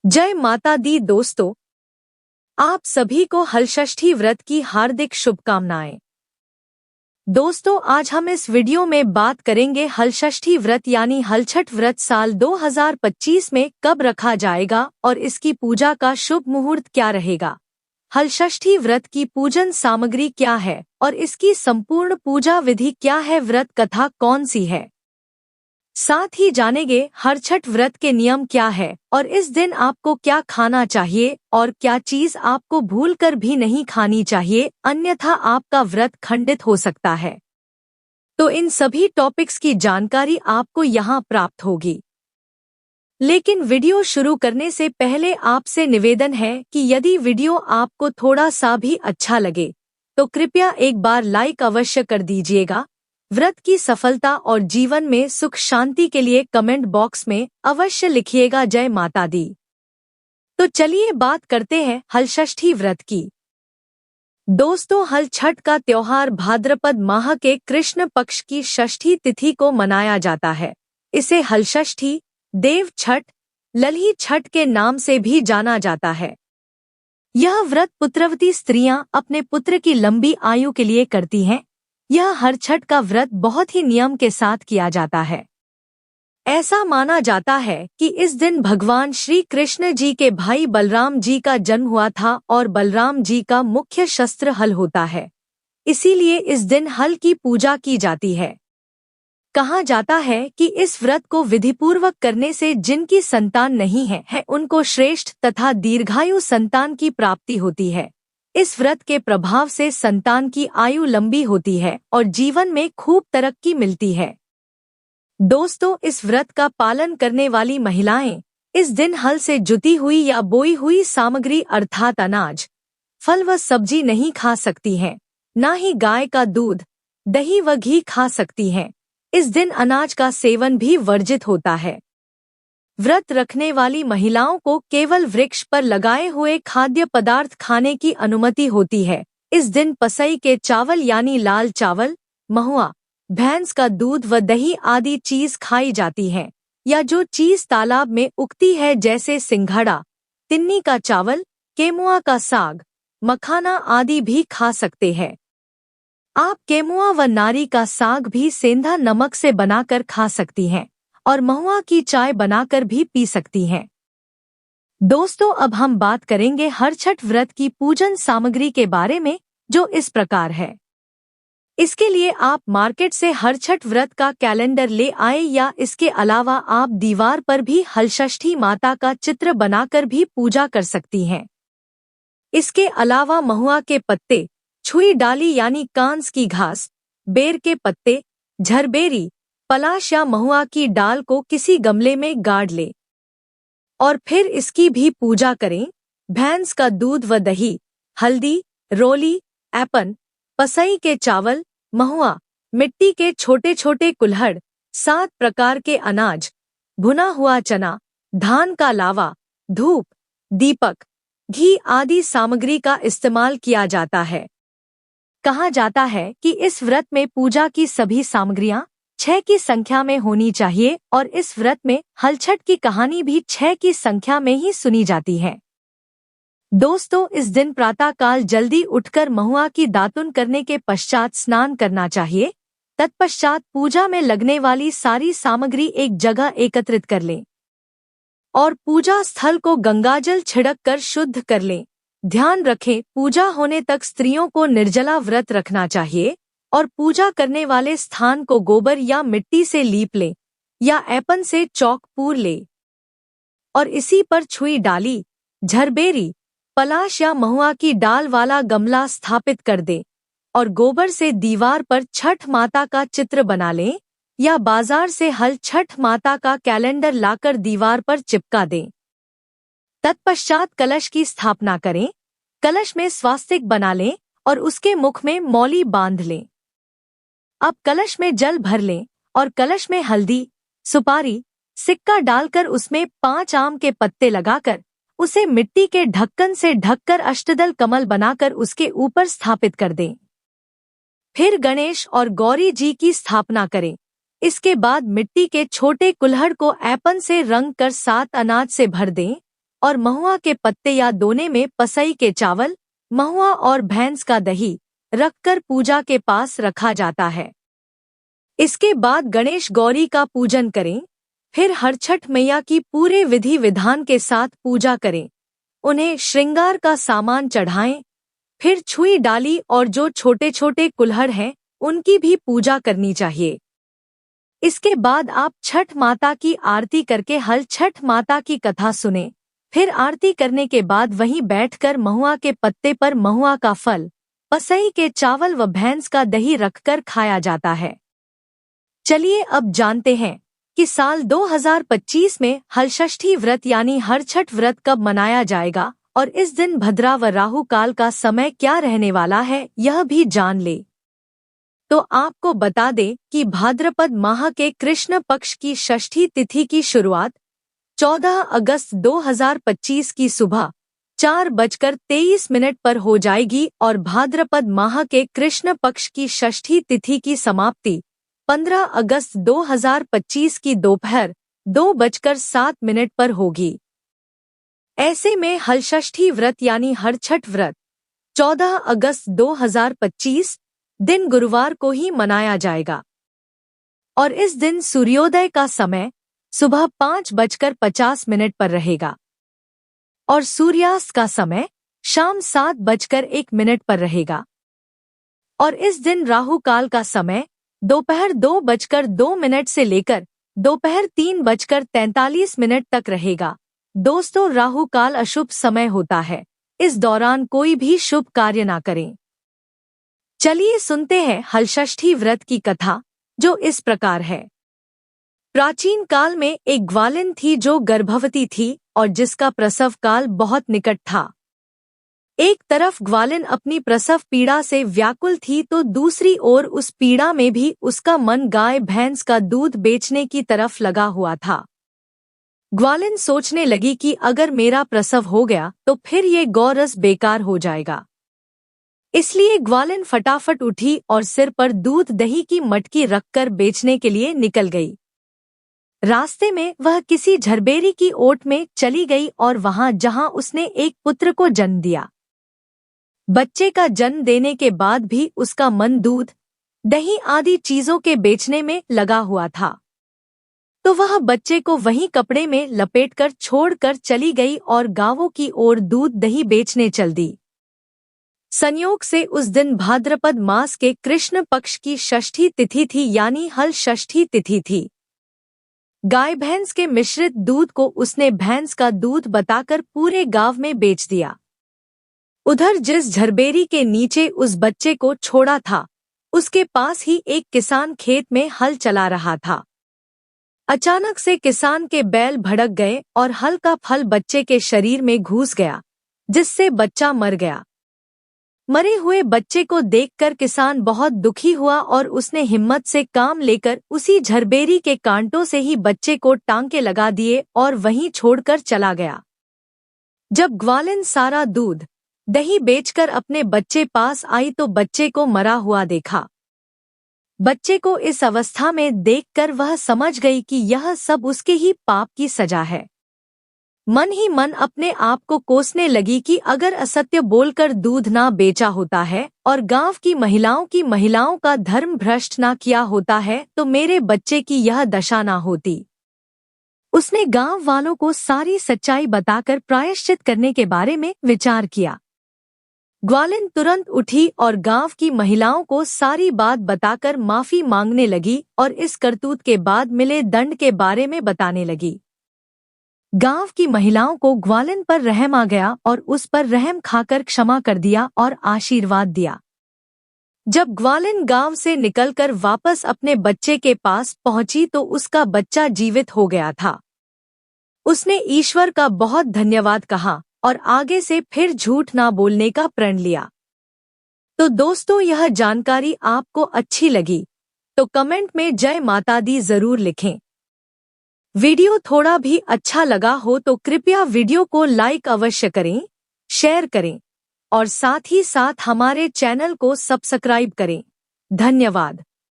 जय माता दी दोस्तों, आप सभी को हलषष्ठी व्रत की हार्दिक शुभकामनाएं। दोस्तों, आज हम इस वीडियो में बात करेंगे हलषष्ठी व्रत यानी हलछठ व्रत साल 2025 में कब रखा जाएगा और इसकी पूजा का शुभ मुहूर्त क्या रहेगा। हलषष्ठी व्रत की पूजन सामग्री क्या है और इसकी संपूर्ण पूजा विधि क्या है, व्रत कथा कौन सी है। साथ ही जानेंगे हलछठ व्रत के नियम क्या है और इस दिन आपको क्या खाना चाहिए और क्या चीज आपको भूलकर भी नहीं खानी चाहिए, अन्यथा आपका व्रत खंडित हो सकता है। तो इन सभी टॉपिक्स की जानकारी आपको यहाँ प्राप्त होगी। लेकिन वीडियो शुरू करने से पहले आपसे निवेदन है कि यदि वीडियो आपको थोड़ा सा भी अच्छा लगे तो कृपया एक बार लाइक अवश्य कर दीजिएगा। व्रत की सफलता और जीवन में सुख शांति के लिए कमेंट बॉक्स में अवश्य लिखिएगा जय माता दी। तो चलिए बात करते हैं हलषष्ठी व्रत की। दोस्तों, हलछठ का त्योहार भाद्रपद माह के कृष्ण पक्ष की षष्ठी तिथि को मनाया जाता है। इसे हलषष्ठी, देव छठ, लल्ही छठ के नाम से भी जाना जाता है। यह व्रत पुत्रवती स्त्रियां अपने पुत्र की लंबी आयु के लिए करती हैं। यह हलछठ का व्रत बहुत ही नियम के साथ किया जाता है। ऐसा माना जाता है कि इस दिन भगवान श्री कृष्ण जी के भाई बलराम जी का जन्म हुआ था और बलराम जी का मुख्य शस्त्र हल होता है। इसीलिए इस दिन हल की पूजा की जाती है। कहा जाता है कि इस व्रत को विधिपूर्वक करने से जिनकी संतान नहीं है उनको श्रेष्ठ तथा दीर्घायु संतान की प्राप्ति होती है। इस व्रत के प्रभाव से संतान की आयु लंबी होती है और जीवन में खूब तरक्की मिलती है। दोस्तों, इस व्रत का पालन करने वाली महिलाएं इस दिन हल से जुती हुई या बोई हुई सामग्री अर्थात अनाज, फल व सब्जी नहीं खा सकती हैं, न ही गाय का दूध, दही व घी खा सकती हैं। इस दिन अनाज का सेवन भी वर्जित होता है। व्रत रखने वाली महिलाओं को केवल वृक्ष पर लगाए हुए खाद्य पदार्थ खाने की अनुमति होती है। इस दिन पसई के चावल यानी लाल चावल, महुआ, भैंस का दूध व दही आदि चीज खाई जाती हैं, या जो चीज तालाब में उगती है जैसे सिंघाड़ा, तिन्नी का चावल, केमुआ का साग, मखाना आदि भी खा सकते हैं। आप केमुआ व नारी का साग भी सेंधा नमक से बनाकर खा सकती हैं और महुआ की चाय बनाकर भी पी सकती हैं। दोस्तों, अब हम बात करेंगे हलछठ व्रत की पूजन सामग्री के बारे में, जो इस प्रकार है। इसके लिए आप मार्केट से हलछठ व्रत का कैलेंडर ले आए या इसके अलावा आप दीवार पर भी हलषष्ठी माता का चित्र बनाकर भी पूजा कर सकती हैं। इसके अलावा महुआ के पत्ते, छुई डाली यानी कांस की घास, बेर के पत्ते, झरबेरी, पलाश या महुआ की डाल को किसी गमले में गाड़ ले और फिर इसकी भी पूजा करें। भैंस का दूध व दही, हल्दी, रोली, ऐपन, पसई के चावल, महुआ, मिट्टी के छोटे छोटे कुल्हड़, 7 प्रकार के अनाज, भुना हुआ चना, धान का लावा, धूप, दीपक, घी आदि सामग्री का इस्तेमाल किया जाता है। कहा जाता है कि इस व्रत में पूजा की सभी सामग्रियां 6 की संख्या में होनी चाहिए और इस व्रत में हलछठ की कहानी भी 6 की संख्या में ही सुनी जाती है। दोस्तों, इस दिन प्रातःकाल जल्दी उठकर महुआ की दातुन करने के पश्चात स्नान करना चाहिए। तत्पश्चात पूजा में लगने वाली सारी सामग्री एक जगह एकत्रित कर लें और पूजा स्थल को गंगाजल छिड़क कर शुद्ध कर लें। ध्यान रखें, पूजा होने तक स्त्रियों को निर्जला व्रत रखना चाहिए और पूजा करने वाले स्थान को गोबर या मिट्टी से लीप लें या ऐपन से चौक पूर ले और इसी पर छुई डाली, झरबेरी, पलाश या महुआ की डाल वाला गमला स्थापित कर दें और गोबर से दीवार पर छठ माता का चित्र बना लें या बाजार से हलछठ माता का कैलेंडर लाकर दीवार पर चिपका दें। तत्पश्चात कलश की स्थापना करें। कलश में स्वास्तिक बना लें और उसके मुख में मौली बांध लें। अब कलश में जल भर लें और कलश में हल्दी, सुपारी, सिक्का डालकर उसमें 5 आम के पत्ते लगाकर उसे मिट्टी के ढक्कन से ढककर अष्टदल कमल बनाकर उसके ऊपर स्थापित कर दें। फिर गणेश और गौरी जी की स्थापना करें। इसके बाद मिट्टी के छोटे कुल्हड़ को ऐपन से रंग कर 7 अनाज से भर दें और महुआ के पत्ते या दोने में पसई के चावल, महुआ और भैंस का दही रखकर पूजा के पास रखा जाता है। इसके बाद गणेश गौरी का पूजन करें, फिर हर छठ मैया की पूरे विधि विधान के साथ पूजा करें। उन्हें श्रृंगार का सामान चढ़ाएं, फिर छुई डाली और जो छोटे छोटे कुल्हड़ हैं उनकी भी पूजा करनी चाहिए। इसके बाद आप छठ माता की आरती करके हल छठ माता की कथा सुने। फिर आरती करने के बाद वहीं बैठकर महुआ के पत्ते पर महुआ का फल, पसई के चावल व भैंस का दही रखकर खाया जाता है। चलिए अब जानते हैं कि साल 2025 में हलषष्ठी व्रत यानी हर छठ व्रत कब मनाया जाएगा और इस दिन भद्रा व राहु काल का समय क्या रहने वाला है, यह भी जान ले। तो आपको बता दें कि भाद्रपद माह के कृष्ण पक्ष की षष्ठी तिथि की शुरुआत 14 अगस्त 2025 की सुबह 4:23 पर हो जाएगी और भाद्रपद माह के कृष्ण पक्ष की षष्ठी तिथि की समाप्ति 15 अगस्त 2025 की दोपहर 2:07 पर होगी। ऐसे में हलषष्ठी व्रत यानी हर छठ व्रत 14 अगस्त 2025 दिन गुरुवार को ही मनाया जाएगा और इस दिन सूर्योदय का समय सुबह 5:50 पर रहेगा और सूर्यास्त का समय शाम 7:01 पर रहेगा और इस दिन राहु काल का समय दोपहर 2:02 से लेकर दोपहर 3:43 तक रहेगा। दोस्तों, राहु काल अशुभ समय होता है, इस दौरान कोई भी शुभ कार्य ना करें। चलिए सुनते हैं हलषष्ठी व्रत की कथा, जो इस प्रकार है। प्राचीन काल में एक ग्वालिन थी जो गर्भवती थी और जिसका प्रसव काल बहुत निकट था। एक तरफ ग्वालिन अपनी प्रसव पीड़ा से व्याकुल थी तो दूसरी ओर उस पीड़ा में भी उसका मन गाय भैंस का दूध बेचने की तरफ लगा हुआ था। ग्वालिन सोचने लगी कि अगर मेरा प्रसव हो गया तो फिर ये गौरस बेकार हो जाएगा। इसलिए ग्वालिन फटाफट उठी और सिर पर दूध दही की मटकी रखकर बेचने के लिए निकल गई। रास्ते में वह किसी झरबेरी की ओट में चली गई और वहां जहां उसने एक पुत्र को जन्म दिया। बच्चे का जन्म देने के बाद भी उसका मन दूध, दही आदि चीजों के बेचने में लगा हुआ था। तो वह बच्चे को वहीं कपड़े में लपेटकर छोड़कर चली गई और गांवों की ओर दूध दही बेचने चल दी। संयोग से उस दिन भाद्रपद मास के कृष्ण पक्ष की षष्ठी तिथि थी, यानी हल षष्ठी तिथि थी। गाय भैंस के मिश्रित दूध को उसने भैंस का दूध बताकर पूरे गांव में बेच दिया। उधर जिस झरबेरी के नीचे उस बच्चे को छोड़ा था, उसके पास ही एक किसान खेत में हल चला रहा था। अचानक से किसान के बैल भड़क गए और हल का फल बच्चे के शरीर में घुस गया, जिससे बच्चा मर गया। मरे हुए बच्चे को देखकर किसान बहुत दुखी हुआ और उसने हिम्मत से काम लेकर उसी झरबेरी के कांटों से ही बच्चे को टांके लगा दिए और वहीं छोड़कर चला गया। जब ग्वालिन सारा दूध दही बेचकर अपने बच्चे पास आई तो बच्चे को मरा हुआ देखा। बच्चे को इस अवस्था में देखकर वह समझ गई कि यह सब उसके ही पाप की सजा है। मन ही मन अपने आप को कोसने लगी कि अगर असत्य बोलकर दूध ना बेचा होता है और गांव की महिलाओं का धर्म भ्रष्ट ना किया होता है तो मेरे बच्चे की यह दशा ना होती। उसने गांव वालों को सारी सच्चाई बताकर प्रायश्चित करने के बारे में विचार किया। ग्वालिन तुरंत उठी और गांव की महिलाओं को सारी बात बताकर माफी मांगने लगी और इस करतूत के बाद मिले दंड के बारे में बताने लगी। गांव की महिलाओं को ग्वालिन पर रहम आ गया और उस पर रहम खाकर क्षमा कर दिया और आशीर्वाद दिया। जब ग्वालिन गांव से निकलकर वापस अपने बच्चे के पास पहुंची तो उसका बच्चा जीवित हो गया था। उसने ईश्वर का बहुत धन्यवाद कहा और आगे से फिर झूठ ना बोलने का प्रण लिया। तो दोस्तों, यह जानकारी आपको अच्छी लगी तो कमेंट में जय माता दी जरूर लिखें। वीडियो थोड़ा भी अच्छा लगा हो तो कृपया वीडियो को लाइक अवश्य करें, शेयर करें और साथ ही साथ हमारे चैनल को सब्सक्राइब करें। धन्यवाद।